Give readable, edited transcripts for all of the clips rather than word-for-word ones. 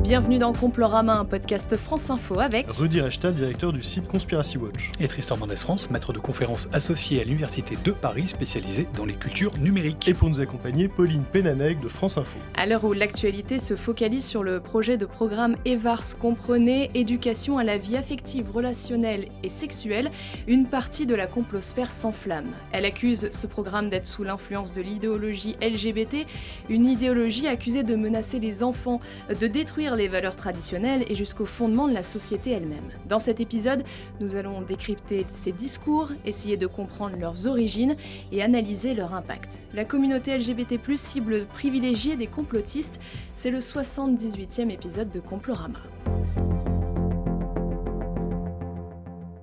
Bienvenue dans Complorama, un podcast France Info avec Rudy Reichstadt, directeur du site Conspiracy Watch. Et Tristan Mendès France, maître de conférences associé à l'Université de Paris, spécialisé dans les cultures numériques. Et pour nous accompagner, Pauline Pénanec de France Info. À l'heure où l'actualité se focalise sur le projet de programme EVARS, comprenez éducation à la vie affective, relationnelle et sexuelle, une partie de la complosphère s'enflamme. Elle accuse ce programme d'être sous l'influence de l'idéologie LGBT, une idéologie accusée de menacer les enfants, de détruire les valeurs traditionnelles et jusqu'au fondement de la société elle-même. Dans cet épisode, nous allons décrypter ces discours, essayer de comprendre leurs origines et analyser leur impact. La communauté LGBT+, cible privilégiée des complotistes, c'est le 78e épisode de Complorama.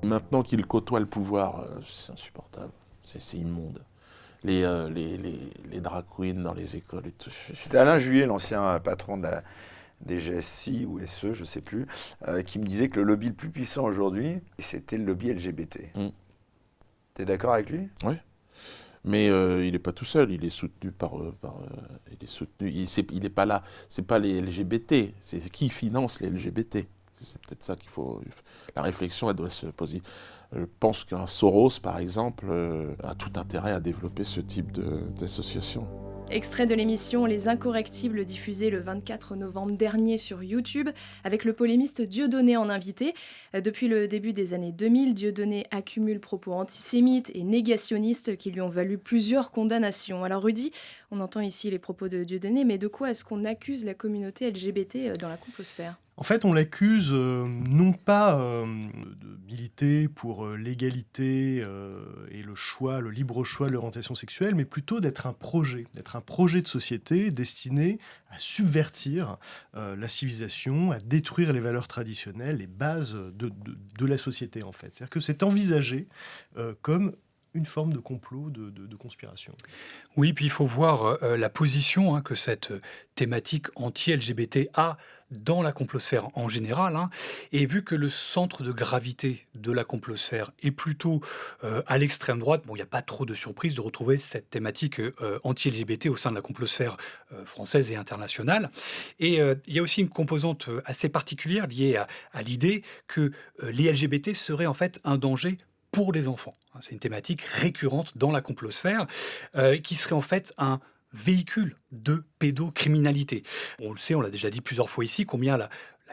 Maintenant qu'il côtoie le pouvoir, c'est insupportable, c'est immonde. Les drag queens dans les écoles et tout. C'était Alain Juillet, l'ancien patron de la DGSI ou SE, je ne sais plus, qui me disait que le lobby le plus puissant aujourd'hui, c'était le lobby LGBT. Tu es d'accord avec lui ? Oui. Mais il n'est pas tout seul, il est soutenu il n'est pas là, c'est pas les LGBT, c'est qui finance les LGBT. C'est peut-être ça qu'il faut... La réflexion, elle doit se poser. Je pense qu'un Soros, par exemple, a tout intérêt à développer ce type d'association. Extrait de l'émission Les Incorrectibles diffusée le 24 novembre dernier sur YouTube avec le polémiste Dieudonné en invité. Depuis le début des années 2000, Dieudonné accumule propos antisémites et négationnistes qui lui ont valu plusieurs condamnations. Alors Rudy, on entend ici les propos de Dieudonné, mais de quoi est-ce qu'on accuse la communauté LGBT dans la complosphère ? En fait, on l'accuse non pas de militer pour l'égalité et le choix, le libre choix de l'orientation sexuelle, mais plutôt d'être un projet de société destiné à subvertir la civilisation, à détruire les valeurs traditionnelles, les bases de la société en fait. C'est-à-dire que c'est envisagé comme une forme de complot, de conspiration. Oui, puis il faut voir la position que cette thématique anti-LGBT a dans la complosphère en général. Et vu que le centre de gravité de la complosphère est plutôt à l'extrême droite, il n'y a pas trop de surprise de retrouver cette thématique anti-LGBT au sein de la complosphère française et internationale. Et il y a aussi une composante assez particulière liée à l'idée que les LGBT seraient en fait un danger pour les enfants. C'est une thématique récurrente dans la complosphère qui serait en fait un véhicule de pédocriminalité. On le sait, on l'a déjà dit plusieurs fois ici, combien la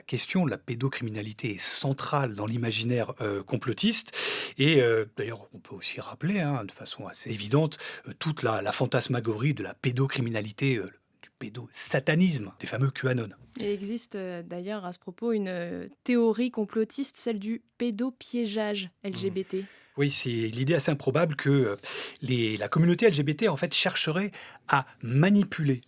question de la pédocriminalité est centrale dans l'imaginaire complotiste. Et d'ailleurs, on peut aussi rappeler de façon assez évidente toute la fantasmagorie de la pédocriminalité, du pédosatanisme, des fameux QAnon. Il existe d'ailleurs à ce propos une théorie complotiste, celle du pédopiégeage LGBT. Oui, c'est l'idée assez improbable que la communauté LGBT en fait chercherait à manipuler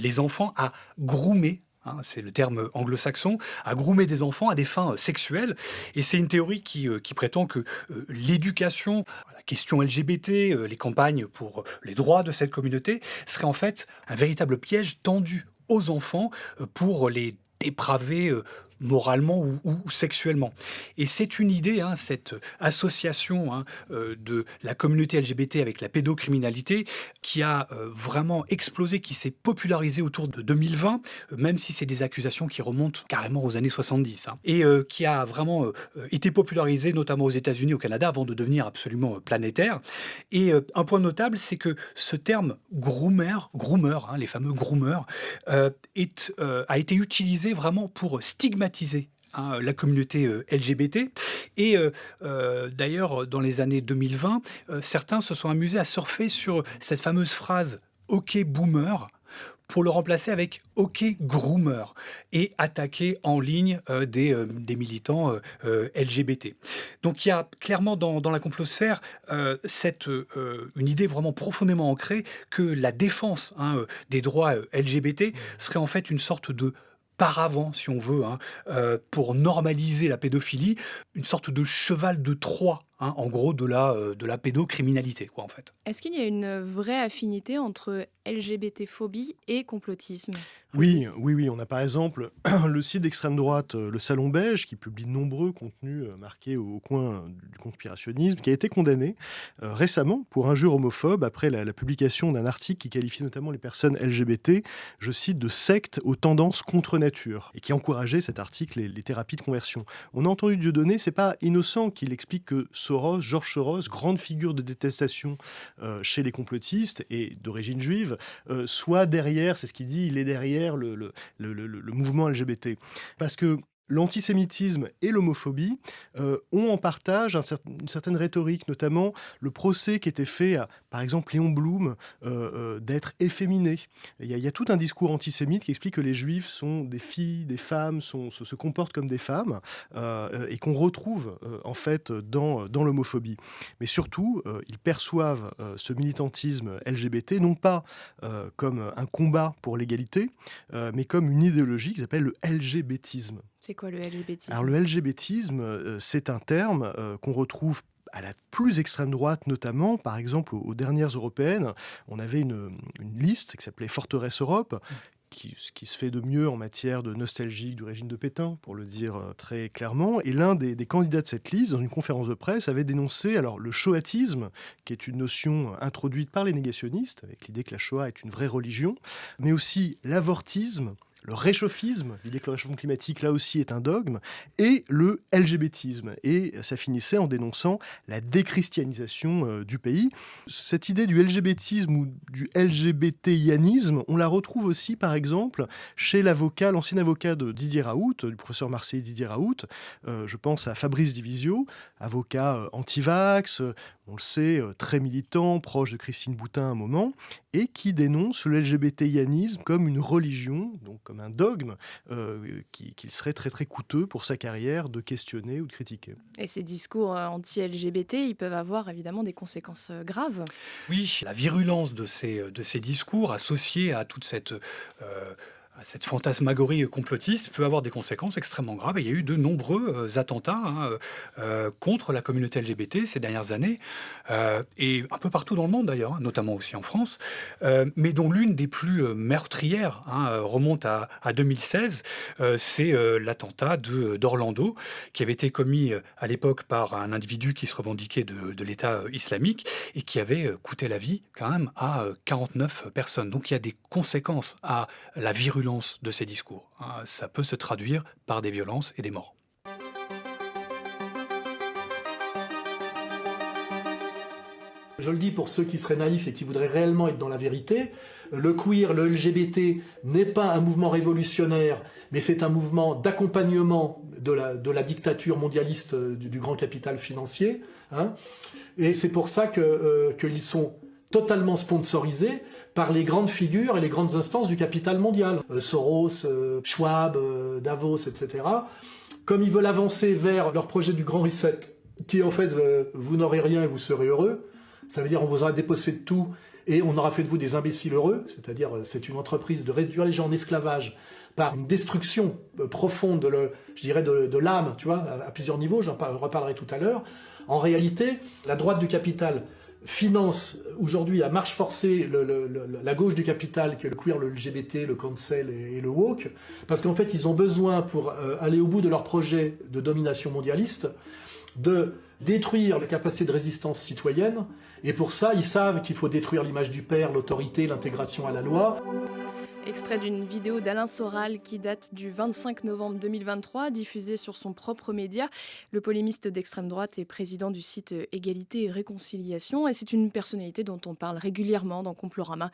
les enfants, à groomer. C'est le terme anglo-saxon, à groomer des enfants à des fins sexuelles. Et c'est une théorie qui prétend que l'éducation, la question LGBT, les campagnes pour les droits de cette communauté seraient en fait un véritable piège tendu aux enfants pour les dépravés moralement ou sexuellement. Et c'est une idée, cette association de la communauté LGBT avec la pédocriminalité qui a vraiment explosé, qui s'est popularisée autour de 2020, même si c'est des accusations qui remontent carrément aux années 70, et qui a vraiment été popularisée notamment aux États-Unis, au Canada, avant de devenir absolument planétaire. Et un point notable, c'est que ce terme groomer, les fameux groomers, a été utilisé vraiment pour stigmatiser la communauté LGBT. Et d'ailleurs, dans les années 2020, certains se sont amusés à surfer sur cette fameuse phrase « OK boomer » pour le remplacer avec « OK groomer » et attaquer en ligne des militants LGBT. Donc il y a clairement dans la complosphère une idée vraiment profondément ancrée que la défense des droits LGBT serait en fait une sorte de paravent, si on veut, pour normaliser la pédophilie, une sorte de cheval de Troie en gros de la pédocriminalité, quoi, en fait. Est-ce qu'il y a une vraie affinité entre LGBT-phobie et complotisme? Oui, on a par exemple le site d'extrême droite, le Salon Beige, qui publie de nombreux contenus marqués au coin du conspirationnisme, qui a été condamné récemment pour injure homophobe après la publication d'un article qui qualifie notamment les personnes LGBT, je cite, de sectes aux tendances contre nature, et qui encourageait cet article les thérapies de conversion. On a entendu Dieudonné, c'est pas innocent qu'il explique que George Soros, grande figure de détestation chez les complotistes et d'origine juive, soit derrière, c'est ce qu'il dit, il est derrière le mouvement LGBT. Parce que l'antisémitisme et l'homophobie ont en partage une certaine rhétorique, notamment le procès qui était fait à, par exemple, Léon Blum d'être efféminé. Il y a tout un discours antisémite qui explique que les juifs sont des filles, des femmes, se comportent comme des femmes, et qu'on retrouve en fait dans l'homophobie. Mais surtout, ils perçoivent ce militantisme LGBT non pas comme un combat pour l'égalité, mais comme une idéologie qui s'appelle le LGBTisme. C'est quoi le LGBTisme? Alors le LGBTisme, c'est un terme qu'on retrouve à la plus extrême droite, notamment, par exemple, aux dernières européennes. On avait une liste qui s'appelait Forteresse Europe, ce qui se fait de mieux en matière de nostalgie du régime de Pétain, pour le dire très clairement. Et l'un des candidats de cette liste, dans une conférence de presse, avait dénoncé alors, le shoatisme, qui est une notion introduite par les négationnistes, avec l'idée que la Shoah est une vraie religion, mais aussi l'avortisme, le réchauffisme, l'idée que le réchauffement climatique, là aussi, est un dogme, et le LGBTisme. Et ça finissait en dénonçant la déchristianisation du pays. Cette idée du LGBTisme ou du LGBTianisme, on la retrouve aussi, par exemple, chez l'ancien avocat de Didier Raoult, du professeur marseillais Didier Raoult. Je pense à Fabrice Divisio, avocat anti-vax, on le sait, très militant, proche de Christine Boutin à un moment, et qui dénonce le LGBTianisme comme une religion, donc comme un dogme, qu'il serait très très coûteux pour sa carrière de questionner ou de critiquer. Et ces discours anti-LGBT, ils peuvent avoir évidemment des conséquences graves. Oui, la virulence de ces discours associés à toute cette fantasmagorie complotiste peut avoir des conséquences extrêmement graves. Et il y a eu de nombreux attentats contre la communauté LGBT ces dernières années, et un peu partout dans le monde d'ailleurs, notamment aussi en France, mais dont l'une des plus meurtrières remonte à 2016, c'est l'attentat d'Orlando, qui avait été commis à l'époque par un individu qui se revendiquait de l'État islamique et qui avait coûté la vie quand même à 49 personnes. Donc il y a des conséquences à la virulence de ces discours. Ça peut se traduire par des violences et des morts. Je le dis pour ceux qui seraient naïfs et qui voudraient réellement être dans la vérité, le queer, le LGBT n'est pas un mouvement révolutionnaire, mais c'est un mouvement d'accompagnement de la dictature mondialiste du grand capital financier. Et c'est pour ça qu'ils sont totalement sponsorisés par les grandes figures et les grandes instances du capital mondial. Soros, Schwab, Davos, etc. Comme ils veulent avancer vers leur projet du Grand Reset, qui est en fait vous n'aurez rien et vous serez heureux, ça veut dire on vous aura dépossédé de tout et on aura fait de vous des imbéciles heureux, c'est-à-dire c'est une entreprise de réduire les gens en esclavage par une destruction profonde de l'âme, tu vois, à plusieurs niveaux, j'en reparlerai tout à l'heure. En réalité, la droite du capital finance aujourd'hui à marche forcée la gauche du capital, qui est le queer, le LGBT, le cancel et le woke, parce qu'en fait ils ont besoin, pour aller au bout de leur projet de domination mondialiste, de détruire les capacités de résistance citoyenne, et pour ça ils savent qu'il faut détruire l'image du père, l'autorité, l'intégration à la loi. Extrait d'une vidéo d'Alain Soral qui date du 25 novembre 2023, diffusée sur son propre média. Le polémiste d'extrême droite est président du site Égalité et Réconciliation, et c'est une personnalité dont on parle régulièrement dans Complorama.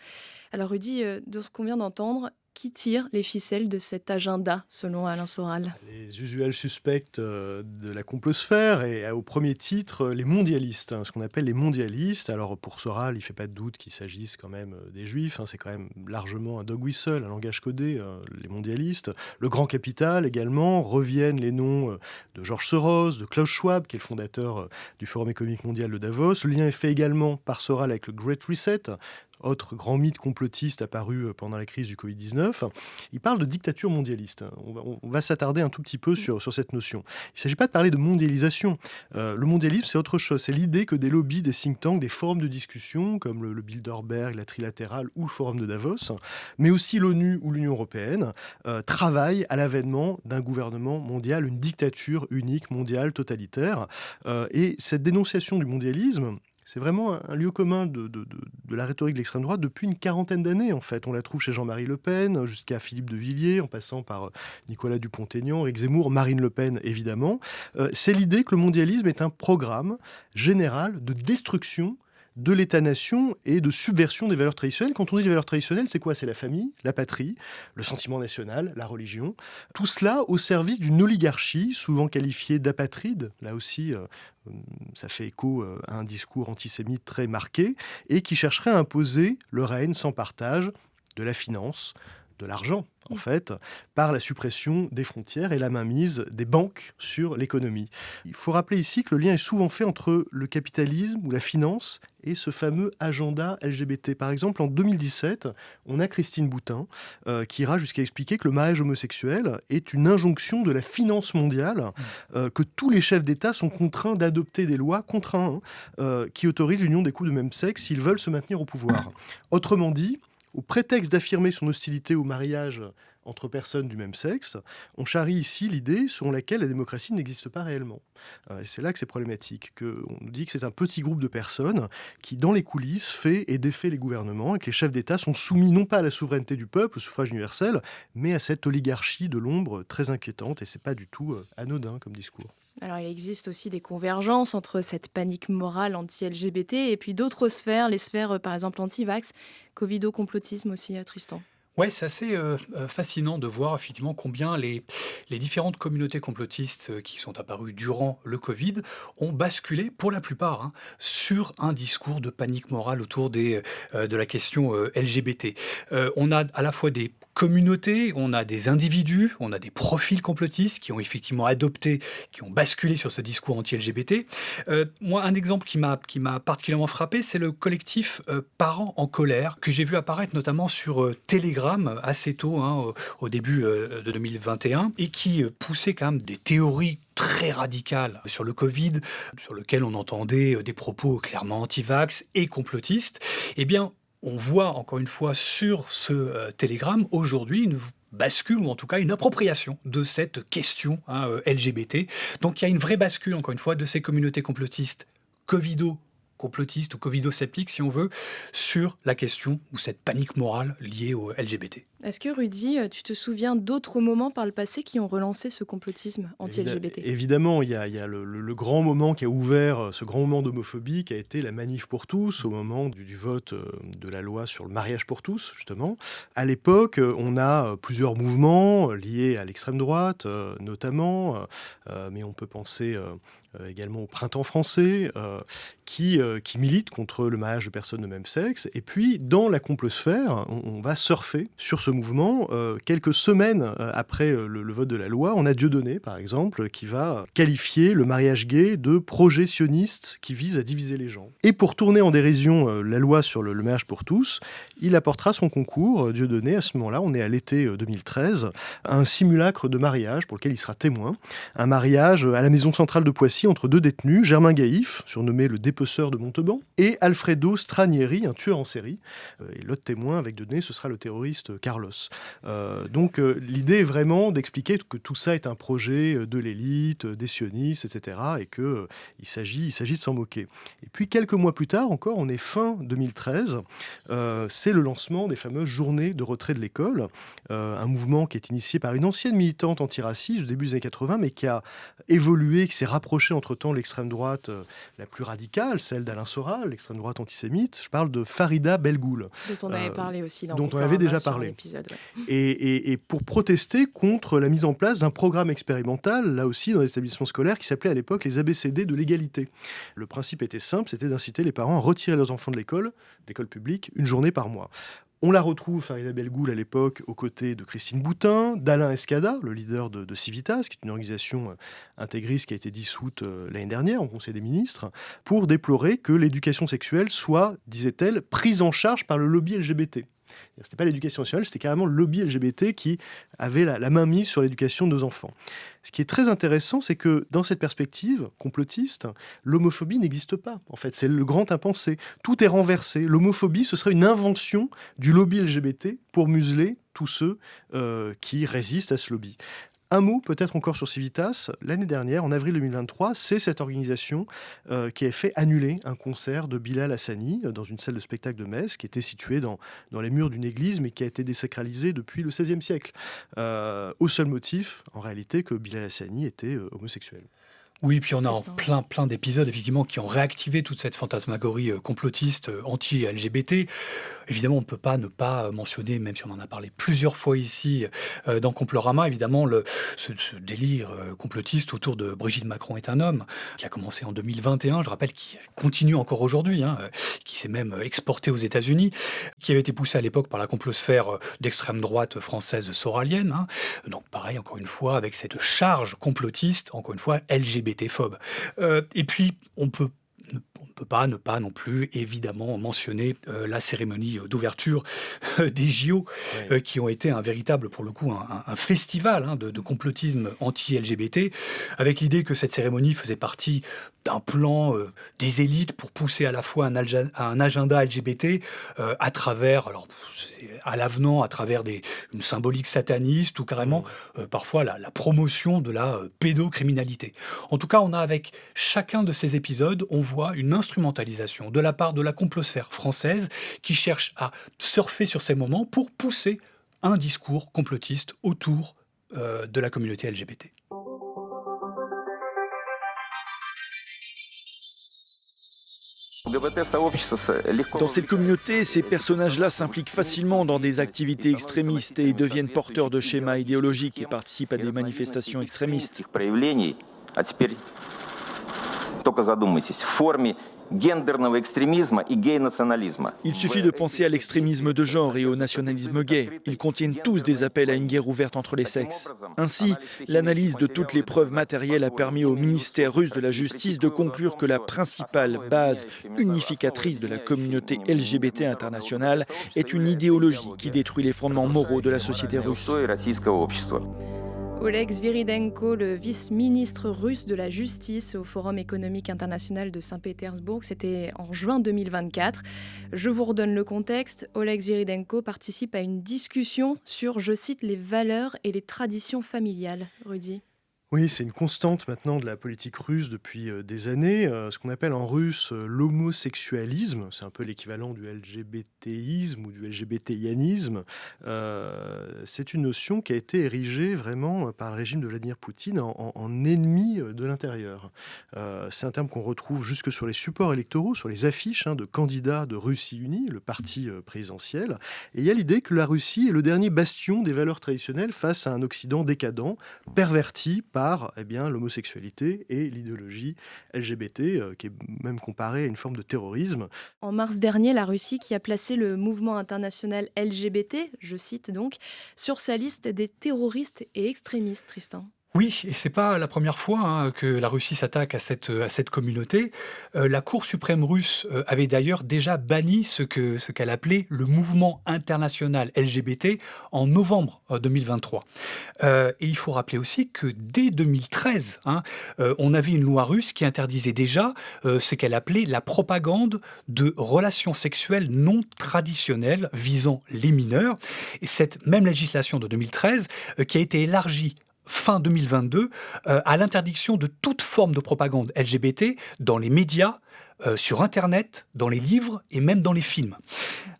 Alors Rudy, de ce qu'on vient d'entendre, qui tire les ficelles de cet agenda, selon Alain Soral? Les usuels suspects de la complosphère, et au premier titre, les mondialistes, ce qu'on appelle les mondialistes. Alors pour Soral, il ne fait pas de doute qu'il s'agisse quand même des juifs, c'est quand même largement un dog whistle, un langage codé, les mondialistes. Le grand capital également, reviennent les noms de George Soros, de Klaus Schwab, qui est le fondateur du Forum économique mondial de Davos. Le lien est fait également par Soral avec le Great Reset, autre grand mythe complotiste apparu pendant la crise du Covid-19. Il parle de dictature mondialiste. On va s'attarder un tout petit peu sur cette notion. Il ne s'agit pas de parler de mondialisation. Le mondialisme, c'est autre chose. C'est l'idée que des lobbies, des think tanks, des forums de discussion, comme le Bilderberg, la Trilatérale ou le Forum de Davos, mais aussi l'ONU ou l'Union européenne, travaillent à l'avènement d'un gouvernement mondial, une dictature unique, mondiale, totalitaire. Et cette dénonciation du mondialisme, c'est vraiment un lieu commun de la rhétorique de l'extrême droite depuis une quarantaine d'années, en fait. On la trouve chez Jean-Marie Le Pen, jusqu'à Philippe de Villiers, en passant par Nicolas Dupont-Aignan, Éric Zemmour, Marine Le Pen, évidemment. C'est l'idée que le mondialisme est un programme général de destruction de l'État-nation et de subversion des valeurs traditionnelles. Quand on dit les valeurs traditionnelles, c'est quoi ? C'est la famille, la patrie, le sentiment national, la religion. Tout cela au service d'une oligarchie, souvent qualifiée d'apatride. Là aussi, ça fait écho à un discours antisémite très marqué, et qui chercherait à imposer le règne sans partage de la finance, de l'argent, en fait, par la suppression des frontières et la mainmise des banques sur l'économie. Il faut rappeler ici que le lien est souvent fait entre le capitalisme ou la finance et ce fameux agenda LGBT. Par exemple, en 2017, on a Christine Boutin qui ira jusqu'à expliquer que le mariage homosexuel est une injonction de la finance mondiale, que tous les chefs d'État sont contraints d'adopter des lois qui autorisent l'union des couples de même sexe s'ils veulent se maintenir au pouvoir. Autrement dit, au prétexte d'affirmer son hostilité au mariage entre personnes du même sexe, on charrie ici l'idée selon laquelle la démocratie n'existe pas réellement. Et c'est là que c'est problématique, qu'on nous dit que c'est un petit groupe de personnes qui, dans les coulisses, fait et défait les gouvernements, et que les chefs d'État sont soumis non pas à la souveraineté du peuple, au suffrage universel, mais à cette oligarchie de l'ombre très inquiétante, et c'est pas du tout anodin comme discours. Alors, il existe aussi des convergences entre cette panique morale anti-LGBT et puis d'autres sphères, les sphères par exemple anti-vax, covido-complotisme aussi, Tristan. Ouais, c'est assez fascinant de voir effectivement combien les différentes communautés complotistes qui sont apparues durant le Covid ont basculé, pour la plupart, sur un discours de panique morale autour de la question LGBT. On a à la fois des communautés, on a des individus, on a des profils complotistes qui ont effectivement adopté, qui ont basculé sur ce discours anti-LGBT. Moi, un exemple qui m'a particulièrement frappé, c'est le collectif Parents en colère, que j'ai vu apparaître notamment sur Telegram assez tôt, au début de 2021, et qui poussait quand même des théories très radicales sur le Covid, sur lequel on entendait des propos clairement anti-vax et complotistes. Eh bien, on voit encore une fois sur ce Telegram aujourd'hui une bascule, ou en tout cas une appropriation de cette question LGBT. Donc il y a une vraie bascule, encore une fois, de ces communautés complotistes covido-complotistes ou covido-sceptiques, si on veut, sur la question ou cette panique morale liée au LGBT. Est-ce que Rudy, tu te souviens d'autres moments par le passé qui ont relancé ce complotisme anti-LGBT ? Évidemment, il y a le grand moment qui a ouvert, ce grand moment d'homophobie qui a été la manif pour tous, au moment du vote de la loi sur le mariage pour tous, justement. À l'époque, on a plusieurs mouvements liés à l'extrême droite, notamment, mais on peut penser également au Printemps français, qui militent contre le mariage de personnes de même sexe. Et puis, dans la complosphère, on va surfer sur ce mouvement. Quelques semaines après le vote de la loi, on a Dieudonné, par exemple, qui va qualifier le mariage gay de projet sioniste qui vise à diviser les gens. Et pour tourner en dérision la loi sur le mariage pour tous, il apportera son concours, Dieudonné, à ce moment-là, on est à l'été 2013, à un simulacre de mariage pour lequel il sera témoin. Un mariage à la maison centrale de Poissy entre deux détenus, Germain Gaïf, surnommé le dépeceur de Montauban, et Alfredo Stranieri, un tueur en série. Et l'autre témoin avec Dieudonné, ce sera le terroriste Carlos. Donc l'idée est vraiment d'expliquer que tout ça est un projet de l'élite, des sionistes, etc. et qu'il s'agit de s'en moquer. Et puis quelques mois plus tard encore, on est fin 2013, c'est le lancement des fameuses journées de retrait de l'école, un mouvement qui est initié par une ancienne militante antiraciste au début des années 80, mais qui a évolué, qui s'est rapproché entre-temps de l'extrême droite la plus radicale, celle d'Alain Soral, l'extrême droite antisémite. Je parle de Farida Belgoul. Dont on avait parlé aussi dans dont on avait déjà parlé. Ouais. Et pour protester contre la mise en place d'un programme expérimental, là aussi dans les établissements scolaires, qui s'appelait à l'époque les ABCD de l'égalité. Le principe était simple, c'était d'inciter les parents à retirer leurs enfants de l'école publique, une journée par mois. On la retrouve, Farida Belgoul, à l'époque, aux côtés de Christine Boutin, d'Alain Escada, le leader de Civitas, qui est une organisation intégriste qui a été dissoute l'année dernière au Conseil des ministres, pour déplorer que l'éducation sexuelle soit, disait-elle, prise en charge par le lobby LGBT. Ce n'était pas l'éducation nationale, c'était carrément le lobby LGBT qui avait la main mise sur l'éducation de nos enfants. Ce qui est très intéressant, c'est que dans cette perspective complotiste, l'homophobie n'existe pas. En fait, c'est le grand impensé. Tout est renversé. L'homophobie, ce serait une invention du lobby LGBT pour museler tous ceux qui résistent à ce lobby. Un mot peut-être encore sur Civitas. L'année dernière, en avril 2023, c'est cette organisation qui a fait annuler un concert de Bilal Hassani dans une salle de spectacle de Metz qui était située dans les murs d'une église mais qui a été désacralisée depuis le XVIe siècle. Au seul motif, en réalité, que Bilal Hassani était homosexuel. Oui, puis on a plein d'épisodes effectivement qui ont réactivé toute cette fantasmagorie complotiste anti-LGBT. Évidemment, on ne peut pas ne pas mentionner, même si on en a parlé plusieurs fois ici dans Complorama, évidemment ce délire complotiste autour de Brigitte Macron est un homme, qui a commencé en 2021, je rappelle, qui continue encore aujourd'hui, qui s'est même exporté aux États-Unis, qui avait été poussé à l'époque par la complosphère d'extrême droite française soralienne. Donc pareil, encore une fois, avec cette charge complotiste, encore une fois, LGBT-phobe. Et puis, on ne peut pas ne pas non plus évidemment mentionner la cérémonie d'ouverture des JO qui ont été un véritable, pour le coup, un festival de complotisme anti-LGBT, avec l'idée que cette cérémonie faisait partie d'un plan des élites pour pousser à la fois un agenda LGBT à travers, alors à l'avenant, à travers une symbolique sataniste ou carrément parfois la promotion de la pédocriminalité. En tout cas, on a avec chacun de ces épisodes, on voit une instrumentalisation de la part de la complosphère française qui cherche à surfer sur ces moments pour pousser un discours complotiste autour de la communauté LGBT. Dans cette communauté, ces personnages-là s'impliquent facilement dans des activités extrémistes et deviennent porteurs de schémas idéologiques et participent à des manifestations extrémistes. Il suffit de penser à l'extrémisme de genre et au nationalisme gay. Ils contiennent tous des appels à une guerre ouverte entre les sexes. Ainsi, l'analyse de toutes les preuves matérielles a permis au ministère russe de la Justice de conclure que la principale base unificatrice de la communauté LGBT internationale est une idéologie qui détruit les fondements moraux de la société russe. Oleg Sviridenko, le vice-ministre russe de la Justice au Forum économique international de Saint-Pétersbourg, c'était en juin 2024. Je vous redonne le contexte. Oleg Sviridenko participe à une discussion sur, je cite, les valeurs et les traditions familiales. Rudy ? Oui, c'est une constante maintenant de la politique russe depuis des années. Ce qu'on appelle en russe l'homosexualisme, c'est un peu l'équivalent du LGBTisme ou du LGBTianisme. C'est une notion qui a été érigée vraiment par le régime de Vladimir Poutine en ennemi de l'intérieur. C'est un terme qu'on retrouve jusque sur les supports électoraux, sur les affiches de candidats de Russie Unie, le parti présidentiel. Et il y a l'idée que la Russie est le dernier bastion des valeurs traditionnelles face à un Occident décadent, perverti par l'homosexualité et l'idéologie LGBT, qui est même comparée à une forme de terrorisme. En mars dernier, la Russie qui a placé le mouvement international LGBT, je cite donc, sur sa liste des terroristes et extrémistes, Tristan. Oui, et c'est pas la première fois que la Russie s'attaque à cette communauté. La Cour suprême russe avait d'ailleurs déjà banni ce qu'elle appelait le mouvement international LGBT en novembre 2023. Et il faut rappeler aussi que dès 2013, on avait une loi russe qui interdisait déjà ce qu'elle appelait la propagande de relations sexuelles non traditionnelles visant les mineurs. Et cette même législation de 2013 qui a été élargie fin 2022, à l'interdiction de toute forme de propagande LGBT dans les médias, sur Internet, dans les livres et même dans les films.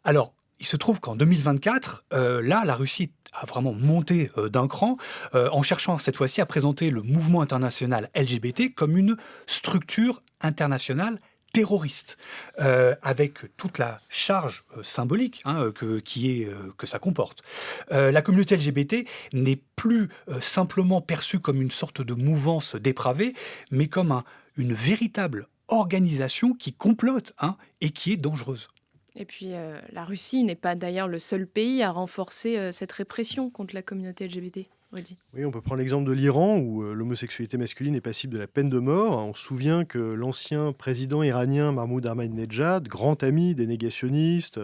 Alors, il se trouve qu'en 2024, là, la Russie a vraiment monté d'un cran en cherchant cette fois-ci à présenter le mouvement international LGBT comme une structure internationale terroriste, avec toute la charge symbolique que ça comporte. La communauté LGBT n'est plus simplement perçue comme une sorte de mouvance dépravée, mais comme une véritable organisation qui complote et qui est dangereuse. Et puis, la Russie n'est pas d'ailleurs le seul pays à renforcer cette répression contre la communauté LGBT. Rudy. Oui, on peut prendre l'exemple de l'Iran où l'homosexualité masculine est passible de la peine de mort. On se souvient que l'ancien président iranien Mahmoud Ahmadinejad, grand ami des négationnistes,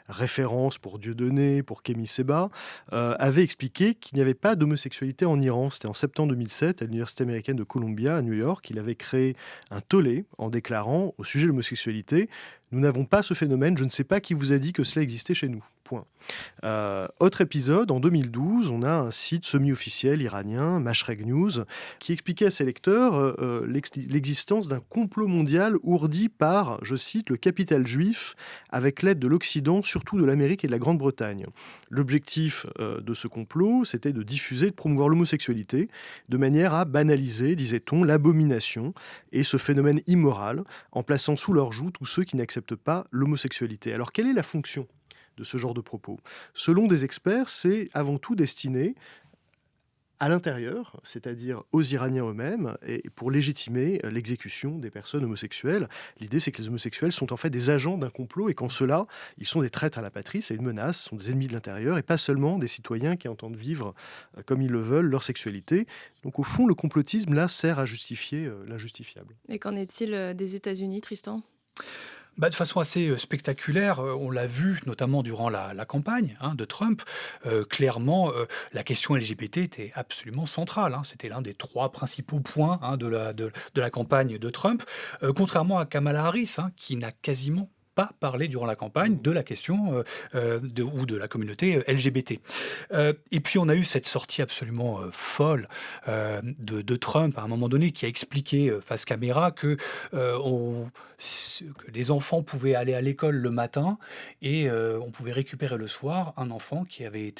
référence pour Dieudonné, pour Kémy Séba, avait expliqué qu'il n'y avait pas d'homosexualité en Iran. C'était en septembre 2007 à l'Université américaine de Columbia à New York. Il avait créé un tollé en déclarant au sujet de l'homosexualité: nous n'avons pas ce phénomène, je ne sais pas qui vous a dit que cela existait chez nous. Point. Autre épisode, en 2012, on a un site semi-officiel iranien, Mashrek News, qui expliquait à ses lecteurs l'existence d'un complot mondial ourdi par, je cite, le capital juif, avec l'aide de l'Occident, surtout de l'Amérique et de la Grande-Bretagne. L'objectif de ce complot, c'était de diffuser et de promouvoir l'homosexualité, de manière à banaliser, disait-on, l'abomination et ce phénomène immoral, en plaçant sous leur joug tous ceux qui n'acceptent pas l'homosexualité. Alors, quelle est la fonction de ce genre de propos? Selon des experts, c'est avant tout destiné à l'intérieur, c'est-à-dire aux Iraniens eux-mêmes, et pour légitimer l'exécution des personnes homosexuelles. L'idée, c'est que les homosexuels sont en fait des agents d'un complot, et qu'en cela, ils sont des traîtres à la patrie, c'est une menace, sont des ennemis de l'intérieur, et pas seulement des citoyens qui entendent vivre comme ils le veulent leur sexualité. Donc au fond, le complotisme, là, sert à justifier l'injustifiable. Et qu'en est-il des États-Unis, Tristan ? De façon assez spectaculaire, on l'a vu notamment durant la campagne de Trump. Clairement, la question LGBT était absolument centrale. C'était l'un des 3 principaux points de la campagne de Trump. Contrairement à Kamala Harris, qui n'a quasiment pas parlé durant la campagne de la question ou de la communauté LGBT. Et puis on a eu cette sortie absolument folle de Trump à un moment donné, qui a expliqué face caméra que les enfants pouvaient aller à l'école le matin et on pouvait récupérer le soir un enfant qui avait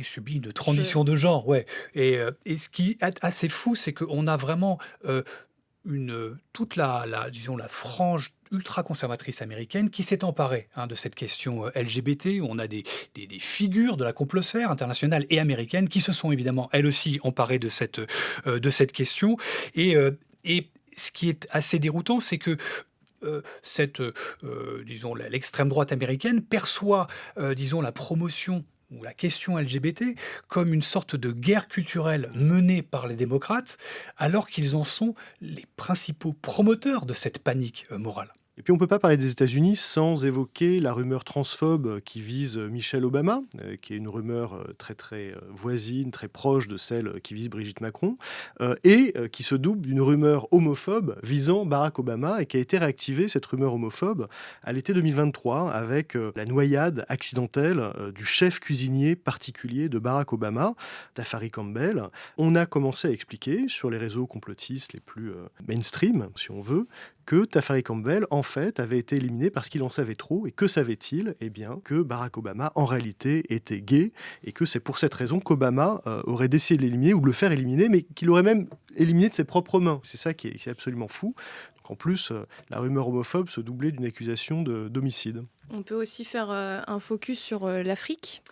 subi une transition de genre. Ouais. Et ce qui est assez fou, c'est qu'on a vraiment toute la frange ultra-conservatrice américaine qui s'est emparée de cette question LGBT. Où on a des figures de la complosphère internationale et américaine qui se sont évidemment, elles aussi, emparées de cette question. Et ce qui est assez déroutant, c'est que l'extrême droite américaine perçoit, la promotion ou la question LGBT comme une sorte de guerre culturelle menée par les démocrates, alors qu'ils en sont les principaux promoteurs de cette panique morale. Et puis on ne peut pas parler des États-Unis sans évoquer la rumeur transphobe qui vise Michelle Obama, qui est une rumeur très très voisine, très proche de celle qui vise Brigitte Macron, et qui se double d'une rumeur homophobe visant Barack Obama, et qui a été réactivée, cette rumeur homophobe, à l'été 2023 avec la noyade accidentelle du chef cuisinier particulier de Barack Obama, Tafari Campbell. On a commencé à expliquer sur les réseaux complotistes les plus mainstream, si on veut, que Tafari Campbell, en fait, avait été éliminé parce qu'il en savait trop. Et que savait-il ? Eh bien, que Barack Obama, en réalité, était gay, et que c'est pour cette raison qu'Obama aurait décidé de l'éliminer, ou de le faire éliminer, mais qu'il aurait même éliminé de ses propres mains. C'est ça qui est absolument fou. Donc, en plus, la rumeur homophobe se doublait d'une accusation d'homicide. On peut aussi faire un focus sur l'Afrique.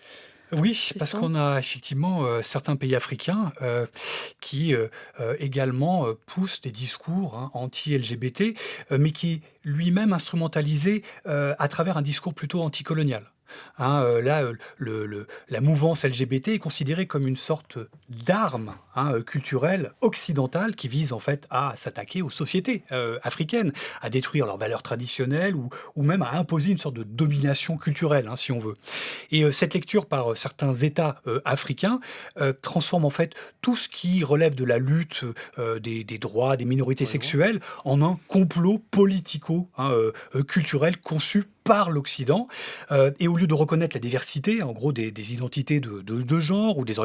Oui, parce qu'on a effectivement certains pays africains qui également poussent des discours anti-LGBT, mais qui lui-même instrumentalisés à travers un discours plutôt anticolonial. Là, la mouvance LGBT est considérée comme une sorte d'arme culturelle occidentale qui vise en fait à s'attaquer aux sociétés africaines, à détruire leurs valeurs traditionnelles ou même à imposer une sorte de domination culturelle, si on veut. Et cette lecture par certains États africains transforme en fait tout ce qui relève de la lutte des droits des minorités sexuelles en un complot politico-culturel conçu par l'Occident, et au lieu de reconnaître la diversité, en gros des identités de genre ou des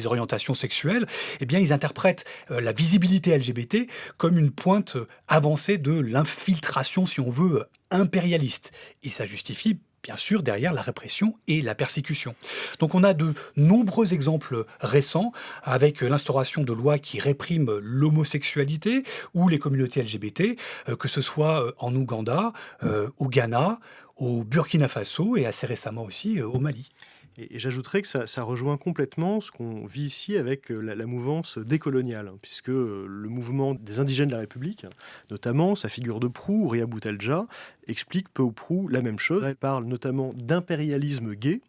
orientations sexuelles, eh bien ils interprètent la visibilité LGBT comme une pointe avancée de l'infiltration, si on veut, impérialiste. Et ça justifie bien sûr derrière la répression et la persécution. Donc on a de nombreux exemples récents avec l'instauration de lois qui répriment l'homosexualité ou les communautés LGBT, que ce soit en Ouganda, au Ghana, au Burkina Faso et assez récemment aussi au Mali. Et j'ajouterais que ça rejoint complètement ce qu'on vit ici avec la mouvance décoloniale, puisque le mouvement des indigènes de la République, notamment sa figure de proue, Ria Boutelja, explique peu ou prou la même chose. Elle parle notamment d'impérialisme gay.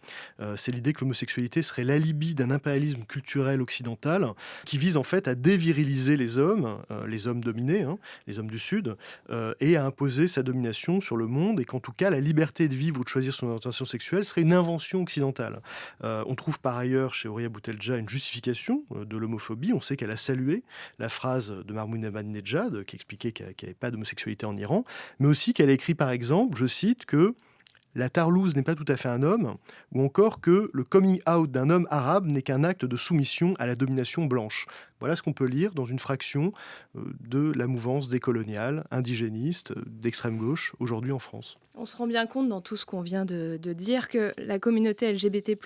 C'est l'idée que l'homosexualité serait l'alibi d'un impérialisme culturel occidental qui vise en fait à déviriliser les hommes dominés, les hommes du Sud, et à imposer sa domination sur le monde, et qu'en tout cas la liberté de vivre ou de choisir son orientation sexuelle serait une invention occidentale. On trouve par ailleurs chez Horia Boutelja une justification de l'homophobie. On sait qu'elle a salué la phrase de Mahmoud Ahmadinejad qui expliquait qu'il n'y avait pas d'homosexualité en Iran, mais aussi qu'elle a écrit par exemple, je cite, que la tarlouse n'est pas tout à fait un homme, ou encore que le coming out d'un homme arabe n'est qu'un acte de soumission à la domination blanche. Voilà ce qu'on peut lire dans une fraction de la mouvance décoloniale, indigéniste, d'extrême gauche, aujourd'hui en France. On se rend bien compte dans tout ce qu'on vient de dire que la communauté LGBT+,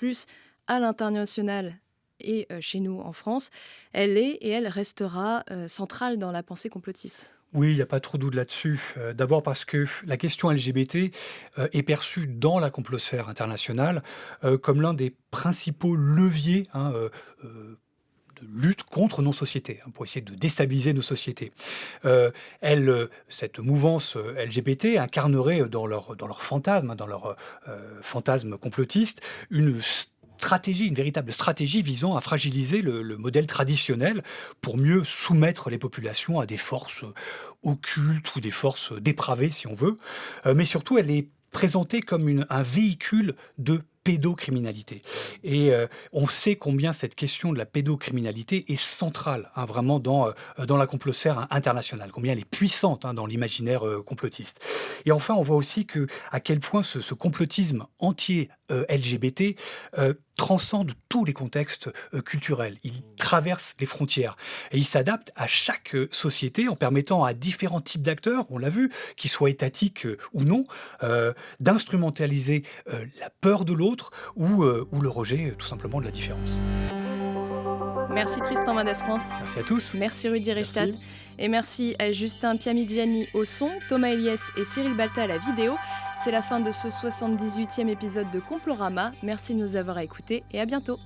à l'international et chez nous en France, elle est et elle restera centrale dans la pensée complotiste. Oui, il n'y a pas trop de doute là-dessus. D'abord parce que la question LGBT est perçue dans la complosphère internationale comme l'un des principaux leviers de lutte contre nos sociétés, pour essayer de déstabiliser nos sociétés. Cette mouvance LGBT incarnerait dans leur fantasme, dans leur fantasme complotiste, une véritable stratégie visant à fragiliser le modèle traditionnel pour mieux soumettre les populations à des forces occultes ou des forces dépravées, si on veut. Mais surtout, elle est présentée comme un véhicule de pédocriminalité. Et on sait combien cette question de la pédocriminalité est centrale, vraiment dans la complosphère internationale, combien elle est puissante dans l'imaginaire complotiste. Et enfin, on voit aussi à quel point ce complotisme anti-LGBT transcende tous les contextes culturels. Il traverse les frontières et il s'adapte à chaque société en permettant à différents types d'acteurs, on l'a vu, qu'ils soient étatiques ou non, d'instrumentaliser la peur de l'autre ou le rejet tout simplement de la différence. Merci Tristan Mendès France. Merci à tous. Merci Rudy Reichstadt. Et merci à Justin Piamigiani au son, Thomas Eliès et Cyril Balta à la vidéo. C'est la fin de ce 78e épisode de Complorama. Merci de nous avoir écoutés et à bientôt.